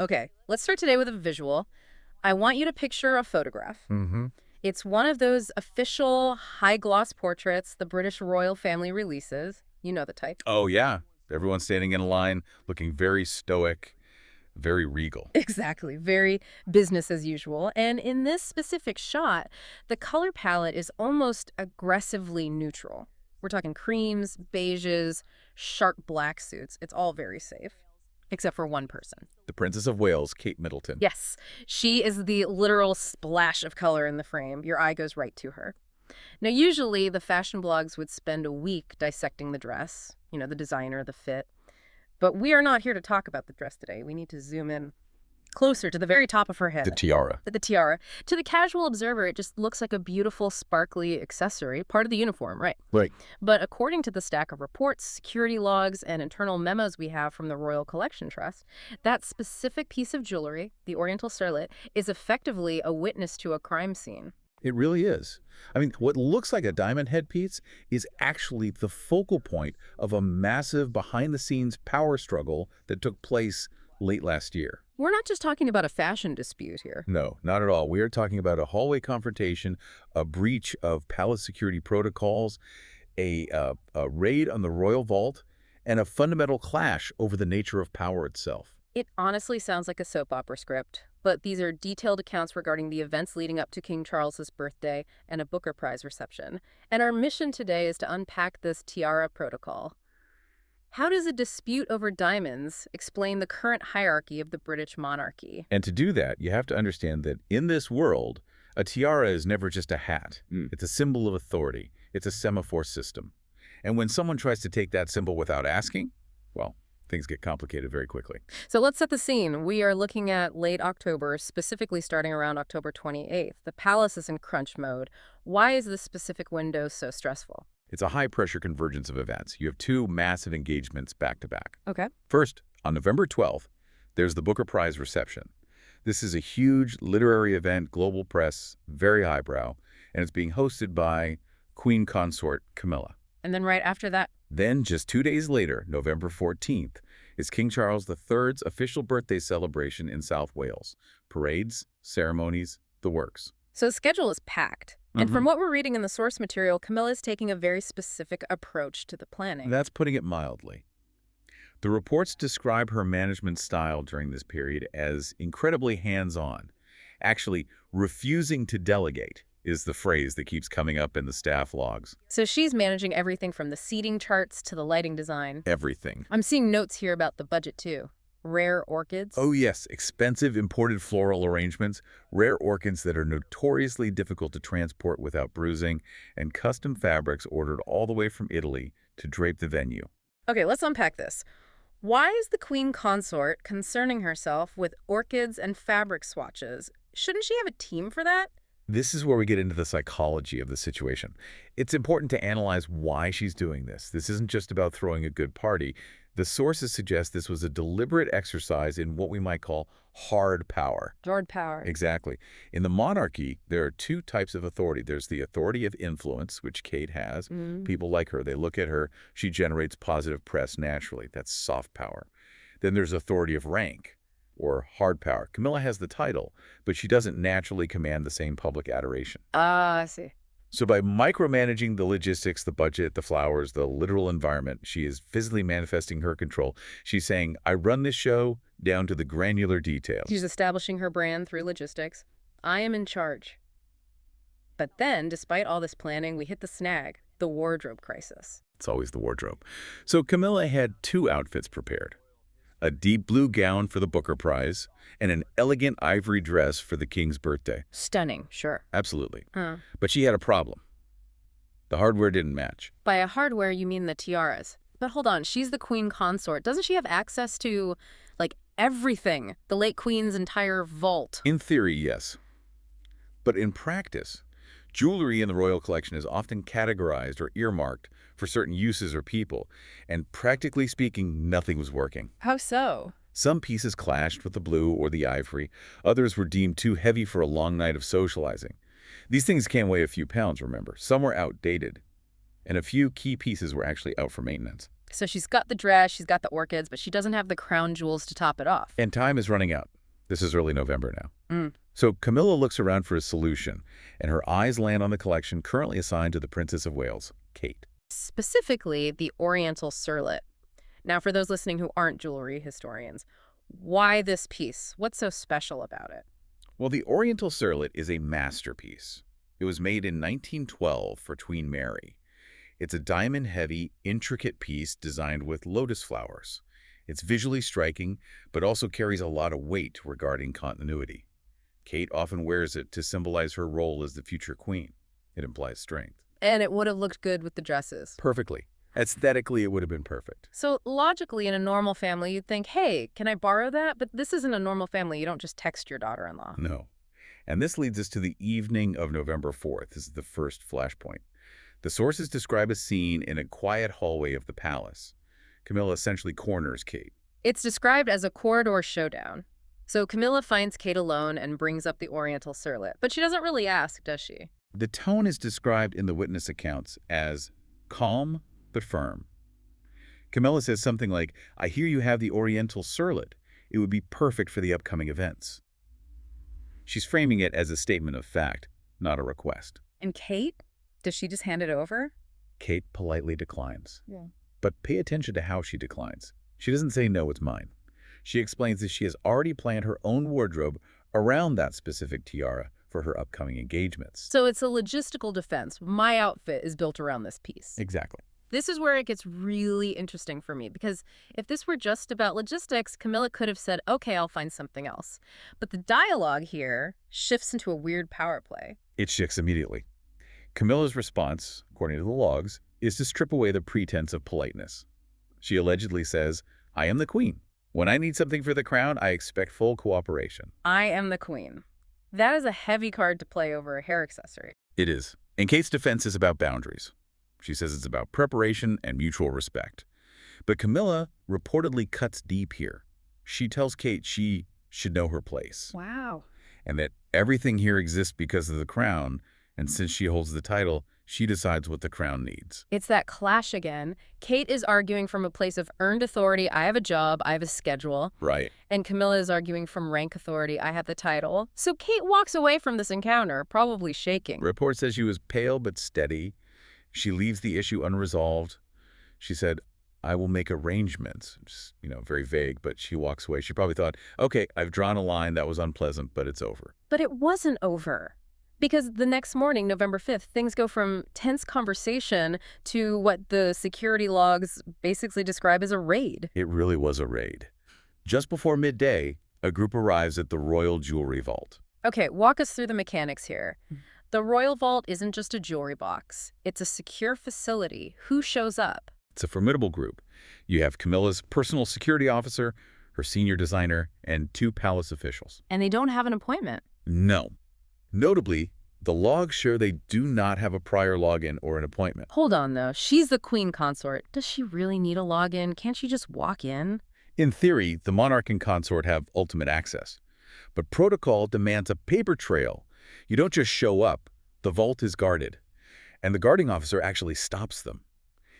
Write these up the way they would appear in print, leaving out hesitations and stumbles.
Okay, let's start today with a visual. I want you to picture a photograph. Mm-hmm. It's one of those official high-gloss portraits the British royal family releases. You know the type. Oh, yeah. Everyone's standing in a line, looking very stoic, very regal. Exactly, very business as usual. And in this specific shot, the color palette is almost aggressively neutral. We're talking creams, beiges, sharp black suits. It's all very safe, except for one person. The Princess of Wales, Kate Middleton. Yes, she is the literal splash of color in the frame. Your eye goes right to her. Now, usually the fashion blogs would spend a week dissecting the dress, the designer, the fit. But we are not here to talk about the dress today. We need to zoom in closer to the very top of her head. The tiara. The tiara. To the casual observer, it just looks like a beautiful, sparkly accessory, part of the uniform, right? Right. But according to the stack of reports, security logs, and internal memos we have from the Royal Collection Trust, that specific piece of jewelry, the Oriental Circlet, is effectively a witness to a crime scene. It really is. I mean, what looks like a diamond headpiece is actually the focal point of a massive behind-the-scenes power struggle that took place late last year. We're not just talking about a fashion dispute here. No, not at all. We are talking about a hallway confrontation, a breach of palace security protocols, a raid on the royal vault, and a fundamental clash over the nature of power itself. It honestly sounds like a soap opera script, but these are detailed accounts regarding the events leading up to King Charles's birthday and a Booker Prize reception. And our mission today is to unpack this tiara protocol. How does a dispute over diamonds explain the current hierarchy of the British monarchy? And to do that, you have to understand that in this world, a tiara is never just a hat. It's a symbol of authority. It's a semaphore system. And when someone tries to take that symbol without asking, well, things get complicated very quickly. So let's set the scene. We are looking at late October, specifically starting around October 28th. The palace is in crunch mode. Why is this specific window so stressful? It's a high-pressure convergence of events. You have two massive engagements back-to-back. Okay. First, on November 12th, there's the Booker Prize reception. This is a huge literary event, global press, very highbrow, and it's being hosted by Queen Consort Camilla. And then right after that? Then, just 2 days later, November 14th, is King Charles III's official birthday celebration in South Wales. Parades, ceremonies, the works. So the schedule is packed. And from what we're reading in the source material, Camilla is taking a very specific approach to the planning. That's putting it mildly. The reports describe her management style during this period as incredibly hands-on. Actually, refusing to delegate is the phrase that keeps coming up in the staff logs. So she's managing everything from the seating charts to the lighting design. Everything. I'm seeing notes here about the budget, too. Rare orchids. Oh yes, expensive imported floral arrangements, rare orchids that are notoriously difficult to transport without bruising, and custom fabrics ordered all the way from Italy to drape the venue. Okay, let's unpack this. Why is the Queen Consort concerning herself with orchids and fabric swatches? Shouldn't she have a team for that? This is where we get into the psychology of the situation. It's important to analyze why she's doing this. This isn't just about throwing a good party. The sources suggest this was a deliberate exercise in what we might call hard power. Hard power. Exactly. In the monarchy, there are two types of authority. There's the authority of influence, which Kate has. People like her. They look at her. She generates positive press naturally. That's soft power. Then there's authority of rank, or hard power. Camilla has the title, but she doesn't naturally command the same public adoration. Ah, I see. So by micromanaging the logistics, the budget, the flowers, the literal environment, she is physically manifesting her control. She's saying, I run this show down to the granular details. She's establishing her brand through logistics. I am in charge. But then, despite all this planning, we hit the snag, the wardrobe crisis. It's always the wardrobe. So Camilla had two outfits prepared. A deep blue gown for the Booker Prize, and an elegant ivory dress for the king's birthday. Stunning, sure. Absolutely. But she had a problem. The hardware didn't match. By a hardware, you mean the tiaras. But hold on, she's the Queen Consort. Doesn't she have access to, everything? The late Queen's entire vault? In theory, yes. But in practice, jewelry in the royal collection is often categorized or earmarked for certain uses or people, and practically speaking, nothing was working. How so? Some pieces clashed with the blue or the ivory. Others were deemed too heavy for a long night of socializing. These things can weigh a few pounds, remember. Some were outdated, and a few key pieces were actually out for maintenance. So she's got the dress, she's got the orchids, but she doesn't have the crown jewels to top it off. And time is running out. This is early November now. Mm. So Camilla looks around for a solution, and her eyes land on the collection currently assigned to the Princess of Wales, Kate. Specifically, the Oriental Surlet. Now, for those listening who aren't jewelry historians, why this piece? What's so special about it? Well, the Oriental Surlet is a masterpiece. It was made in 1912 for Queen Mary. It's a diamond-heavy, intricate piece designed with lotus flowers. It's visually striking, but also carries a lot of weight regarding continuity. Kate often wears it to symbolize her role as the future queen. It implies strength. And it would have looked good with the dresses. Perfectly. Aesthetically, it would have been perfect. So logically, in a normal family, you'd think, hey, can I borrow that? But this isn't a normal family. You don't just text your daughter-in-law. No. And this leads us to the evening of November 4th. This is the first flashpoint. The sources describe a scene in a quiet hallway of the palace. Camilla essentially corners Kate. It's described as a corridor showdown. So Camilla finds Kate alone and brings up the Oriental Surlet. But she doesn't really ask, does she? The tone is described in the witness accounts as calm but firm. Camilla says something like, I hear you have the Oriental Surlet. It would be perfect for the upcoming events. She's framing it as a statement of fact, not a request. And Kate? Does she just hand it over? Kate politely declines. Yeah. But pay attention to how she declines. She doesn't say, no, it's mine. She explains that she has already planned her own wardrobe around that specific tiara for her upcoming engagements. So it's a logistical defense. My outfit is built around this piece. Exactly. This is where it gets really interesting for me, because if this were just about logistics, Camilla could have said, okay, I'll find something else. But the dialogue here shifts into a weird power play. It shifts immediately. Camilla's response, according to the logs, is to strip away the pretense of politeness. She allegedly says, I am the queen. When I need something for the crown, I expect full cooperation. I am the queen. That is a heavy card to play over a hair accessory. It is. And Kate's defense is about boundaries. She says it's about preparation and mutual respect. But Camilla reportedly cuts deep here. She tells Kate she should know her place. Wow. And that everything here exists because of the crown, and since she holds the title, she decides what the crown needs. It's that clash again. Kate is arguing from a place of earned authority. I have a job. I have a schedule. Right. And Camilla is arguing from rank authority. I have the title. So Kate walks away from this encounter, probably shaking. Report says she was pale but steady. She leaves the issue unresolved. She said, I will make arrangements. Just, very vague, but she walks away. She probably thought, okay, I've drawn a line. That was unpleasant, but it's over. But it wasn't over. Because the next morning, November 5th, things go from tense conversation to what the security logs basically describe as a raid. It really was a raid. Just before midday, a group arrives at the Royal Jewelry Vault. Okay, walk us through the mechanics here. The Royal Vault isn't just a jewelry box. It's a secure facility. Who shows up? It's a formidable group. You have Camilla's personal security officer, her senior designer, and 2 palace officials. And they don't have an appointment. No. Notably, the logs show they do not have a prior login or an appointment. Hold on, though. She's the queen consort. Does she really need a login? Can't she just walk in? In theory, the monarch and consort have ultimate access. But protocol demands a paper trail. You don't just show up. The vault is guarded. And the guarding officer actually stops them.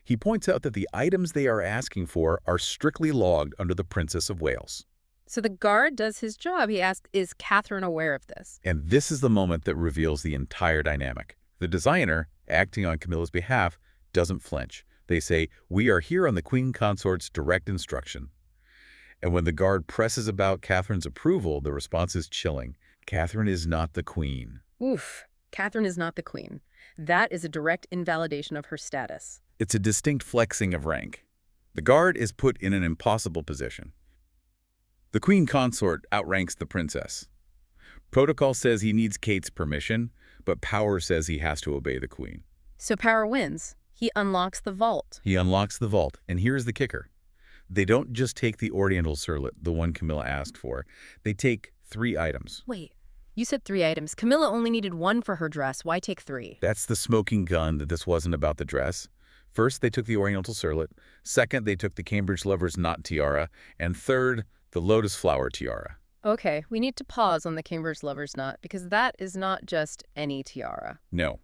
He points out that the items they are asking for are strictly logged under the Princess of Wales. So the guard does his job. He asks, is Catherine aware of this? And this is the moment that reveals the entire dynamic. The designer, acting on Camilla's behalf, doesn't flinch. They say, we are here on the Queen Consort's direct instruction. And when the guard presses about Catherine's approval, the response is chilling. Catherine is not the queen. Oof. Catherine is not the queen. That is a direct invalidation of her status. It's a distinct flexing of rank. The guard is put in an impossible position. The queen consort outranks the princess. Protocol says he needs Kate's permission, but power says he has to obey the queen. So power wins. He unlocks the vault. He unlocks the vault, and here's the kicker. They don't just take the Oriental Surlet, the one Camilla asked for. They take 3 items. Wait, you said 3 items. Camilla only needed 1 for her dress. Why take 3? That's the smoking gun that this wasn't about the dress. First, they took the Oriental Surlet. Second, they took the Cambridge Lover's Knot tiara. And third, the Lotus Flower tiara. Okay, we need to pause on the Cambridge Lover's Knot, because that is not just any tiara. No,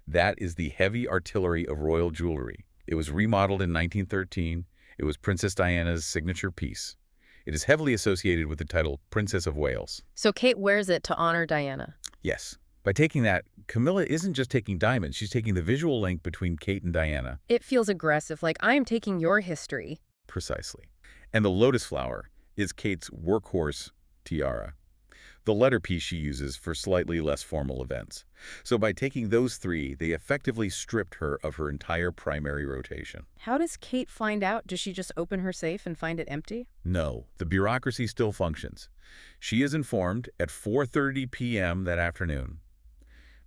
that is the heavy artillery of royal jewelry. It was remodeled in 1913. It was Princess Diana's signature piece. It is heavily associated with the title Princess of Wales. So Kate wears it to honor Diana. Yes. By taking that, Camilla isn't just taking diamonds, she's taking the visual link between Kate and Diana. It feels aggressive, like I am taking your history. Precisely. And the lotus flower is Kate's workhorse tiara, the letter piece she uses for slightly less formal events. So by taking those three, they effectively stripped her of her entire primary rotation. How does Kate find out? Does she just open her safe and find it empty? No, the bureaucracy still functions. She is informed at 4:30 p.m. that afternoon.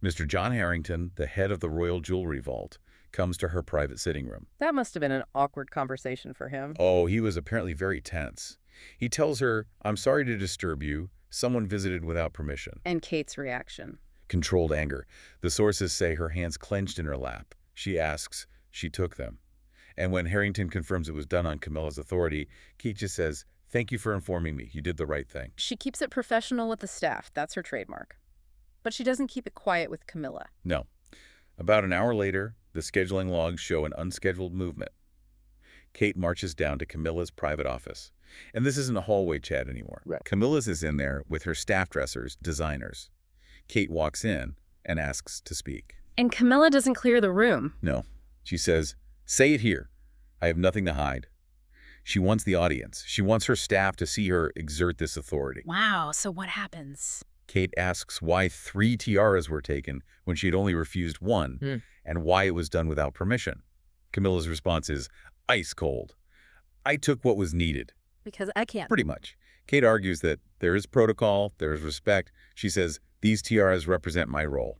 Mr. John Harrington, the head of the Royal Jewelry Vault, comes to her private sitting room. That must have been an awkward conversation for him. Oh, he was apparently very tense. He tells her, "I'm sorry to disturb you. Someone visited without permission." And Kate's reaction. Controlled anger. The sources say her hands clenched in her lap. She asks, she took them. And when Harrington confirms it was done on Camilla's authority, Kate just says, "Thank you for informing me. You did the right thing." She keeps it professional with the staff. That's her trademark. But she doesn't keep it quiet with Camilla. No. About an hour later, the scheduling logs show an unscheduled movement. Kate marches down to Camilla's private office. And this isn't a hallway chat anymore. Right. Camilla's is in there with her staff dressers, designers. Kate walks in and asks to speak. And Camilla doesn't clear the room. No. She says, "Say it here. I have nothing to hide." She wants the audience. She wants her staff to see her exert this authority. Wow, so what happens? Kate asks why 3 tiaras were taken when she had only refused 1, and why it was done without permission. Camilla's response is ice cold. "I took what was needed." Because I can't. Pretty much. Kate argues that there is protocol, there is respect. She says, "These tiaras represent my role."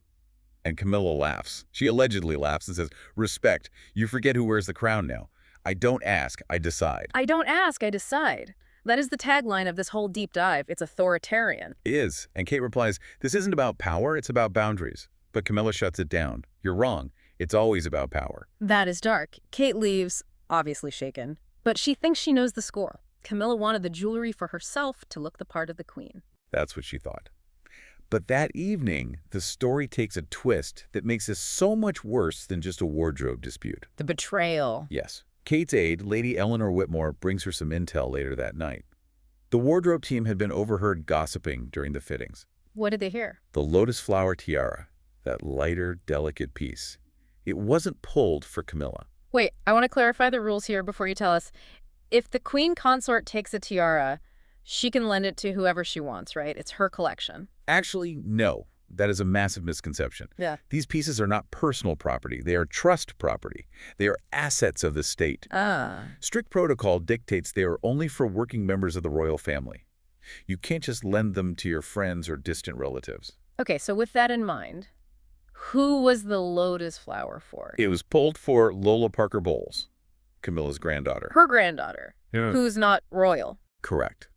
And Camilla laughs. She allegedly laughs and says, "Respect. You forget who wears the crown now. I don't ask, I decide." I don't ask, I decide. That is the tagline of this whole deep dive. It's authoritarian. It is. And Kate replies, "This isn't about power, it's about boundaries." But Camilla shuts it down. "You're wrong. It's always about power." That is dark. Kate leaves, obviously shaken, but she thinks she knows the score. Camilla wanted the jewelry for herself to look the part of the queen. That's what she thought. But that evening, the story takes a twist that makes this so much worse than just a wardrobe dispute. The betrayal. Yes. Kate's aide, Lady Eleanor Whitmore, brings her some intel later that night. The wardrobe team had been overheard gossiping during the fittings. What did they hear? The lotus flower tiara, that lighter, delicate piece, it wasn't pulled for Camilla. Wait, I want to clarify the rules here before you tell us. If the queen consort takes a tiara, she can lend it to whoever she wants, right? It's her collection. Actually, no. That is a massive misconception. Yeah. These pieces are not personal property. They are trust property. They are assets of the state. Strict protocol dictates they are only for working members of the royal family. You can't just lend them to your friends or distant relatives. Okay, so with that in mind, who was the lotus flower for? It was pulled for Lola Parker Bowles, Camilla's granddaughter. Her granddaughter, who's not royal. Correct.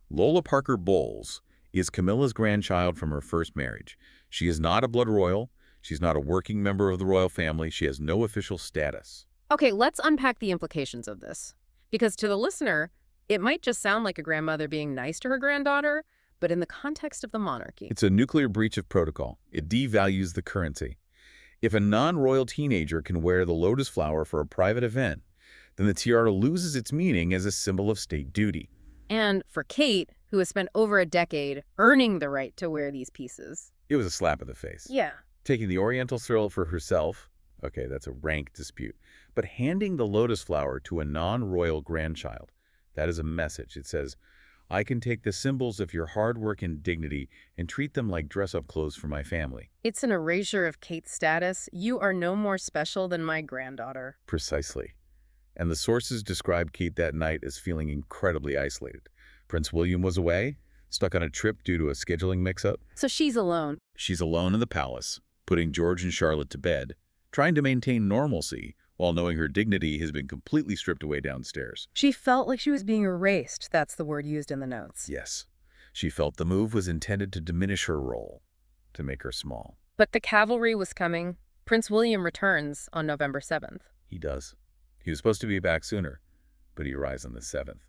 Lola Parker Bowles is Camilla's grandchild from her first marriage. She is not a blood royal. She's not a working member of the royal family. She has no official status. Okay, let's unpack the implications of this. Because to the listener, it might just sound like a grandmother being nice to her granddaughter, but in the context of the monarchy. It's a nuclear breach of protocol. It devalues the currency. If a non-royal teenager can wear the lotus flower for a private event, then the tiara loses its meaning as a symbol of state duty. And for Kate, who has spent over a decade earning the right to wear these pieces. It was a slap in the face. Yeah. Taking the Oriental thrill for herself, okay, that's a rank dispute. But handing the lotus flower to a non-royal grandchild, that is a message. It says, "I can take the symbols of your hard work and dignity and treat them like dress-up clothes for my family." It's an erasure of Kate's status. You are no more special than my granddaughter. Precisely. And the sources describe Kate that night as feeling incredibly isolated. Prince William was away, stuck on a trip due to a scheduling mix-up. So she's alone. She's alone in the palace, putting George and Charlotte to bed, trying to maintain normalcy while knowing her dignity has been completely stripped away downstairs. She felt like she was being erased. That's the word used in the notes. Yes. She felt the move was intended to diminish her role, to make her small. But the cavalry was coming. Prince William returns on November 7th. He does. He was supposed to be back sooner, but he arrives on the 7th.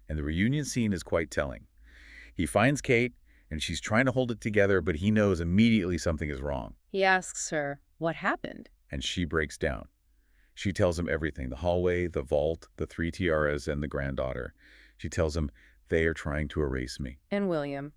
And the reunion scene is quite telling. He finds Kate, and she's trying to hold it together, but he knows immediately something is wrong. He asks her, what happened? And she breaks down. She tells him everything, the hallway, the vault, the 3 tiaras, and the granddaughter. She tells him, they are trying to erase me. And William.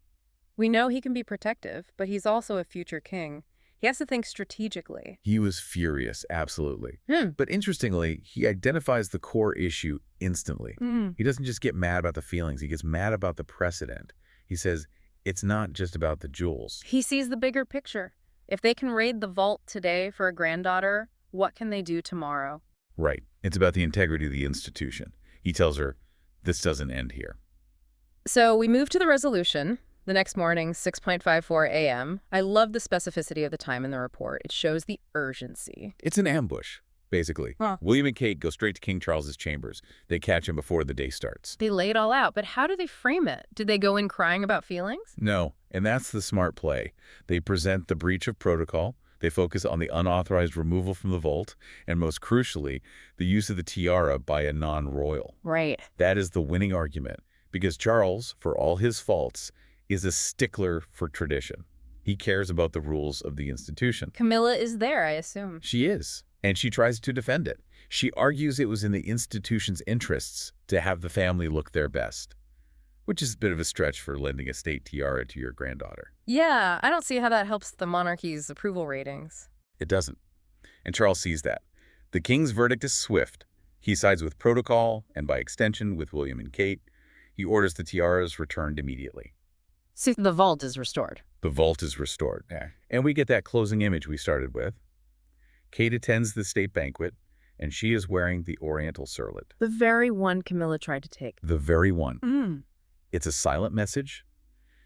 We know he can be protective, but he's also a future king. He has to think strategically. He was furious, absolutely. Hmm. But interestingly, he identifies the core issue instantly. He doesn't just get mad about the feelings, he gets mad about the precedent. He says, it's not just about the jewels. He sees the bigger picture. If they can raid the vault today for a granddaughter, what can they do tomorrow? Right. It's about the integrity of the institution. He tells her, this doesn't end here. So we move to the resolution. The next morning, 6:54 a.m. I love the specificity of the time in the report. It shows the urgency. It's an ambush, basically. Huh. William and Kate go straight to King Charles's chambers. They catch him before the day starts. They lay it all out, but how do they frame it? Did they go in crying about feelings? No, and that's the smart play. They present the breach of protocol. They focus on the unauthorized removal from the vault, and most crucially, the use of the tiara by a non-royal. Right. That is the winning argument, because Charles, for all his faults, is a stickler for tradition. He cares about the rules of the institution. Camilla is there, I assume. She is, and she tries to defend it. She argues it was in the institution's interests to have the family look their best, which is a bit of a stretch for lending a state tiara to your granddaughter. Yeah, I don't see how that helps the monarchy's approval ratings. It doesn't, and Charles sees that. The king's verdict is swift. He sides with protocol, and by extension with William and Kate. He orders the tiaras returned immediately. So the vault is restored. The vault is restored. Yeah. And we get that closing image we started with. Kate attends the state banquet, and she is wearing the Oriental circlet. The very one Camilla tried to take. The very one. It's a silent message.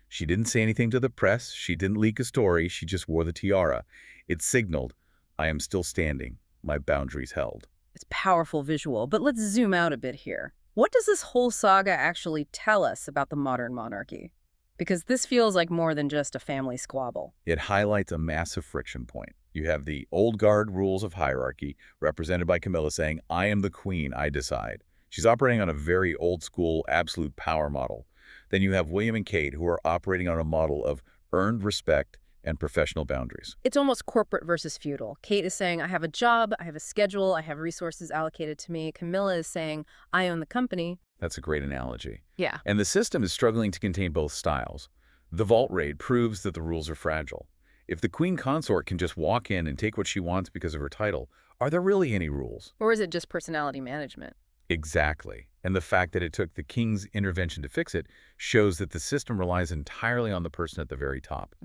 She didn't say anything to the press. She didn't leak a story. She just wore the tiara. It signaled, I am still standing. My boundaries held. It's powerful visual, but let's zoom out a bit here. What does this whole saga actually tell us about the modern monarchy? Because this feels like more than just a family squabble. It highlights a massive friction point. You have the old guard rules of hierarchy, represented by Camilla saying, I am the queen, I decide. She's operating on a very old-school absolute power model. Then you have William and Kate, who are operating on a model of earned respect and professional boundaries. It's almost corporate versus feudal. Kate is saying, I have a job, I have a schedule, I have resources allocated to me. Camilla is saying, I own the company. That's a great analogy. Yeah. And the system is struggling to contain both styles. The vault raid proves that the rules are fragile. If the queen consort can just walk in and take what she wants because of her title, are there really any rules? Or is it just personality management? Exactly. And the fact that it took the king's intervention to fix it shows that the system relies entirely on the person at the very top.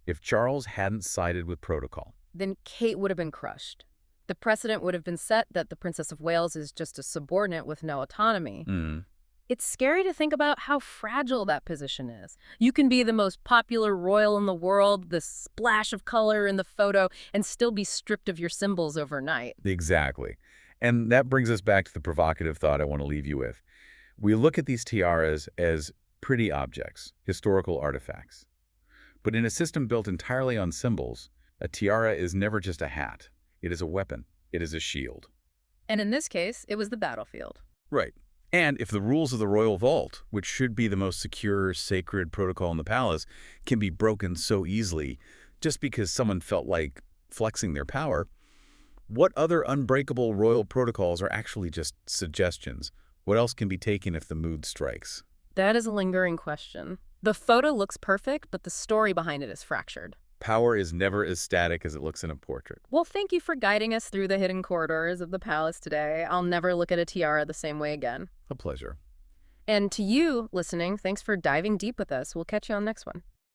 If Charles hadn't sided with protocol, then Kate would have been crushed. The precedent would have been set that the Princess of Wales is just a subordinate with no autonomy. It's scary to think about how fragile that position is. You can be the most popular royal in the world, the splash of color in the photo, and still be stripped of your symbols overnight. Exactly. And that brings us back to the provocative thought I want to leave you with. We look at these tiaras as pretty objects, historical artifacts. But in a system built entirely on symbols, a tiara is never just a hat. It is a weapon. It is a shield. And in this case, it was the battlefield. Right. And if the rules of the royal vault, which should be the most secure, sacred protocol in the palace, can be broken so easily just because someone felt like flexing their power, what other unbreakable royal protocols are actually just suggestions? What else can be taken if the mood strikes? That is a lingering question. The photo looks perfect, but the story behind it is fractured. Power is never as static as it looks in a portrait. Well, thank you for guiding us through the hidden corridors of the palace today. I'll never look at a tiara the same way again. A pleasure. And to you, listening, thanks for diving deep with us. We'll catch you on the next one.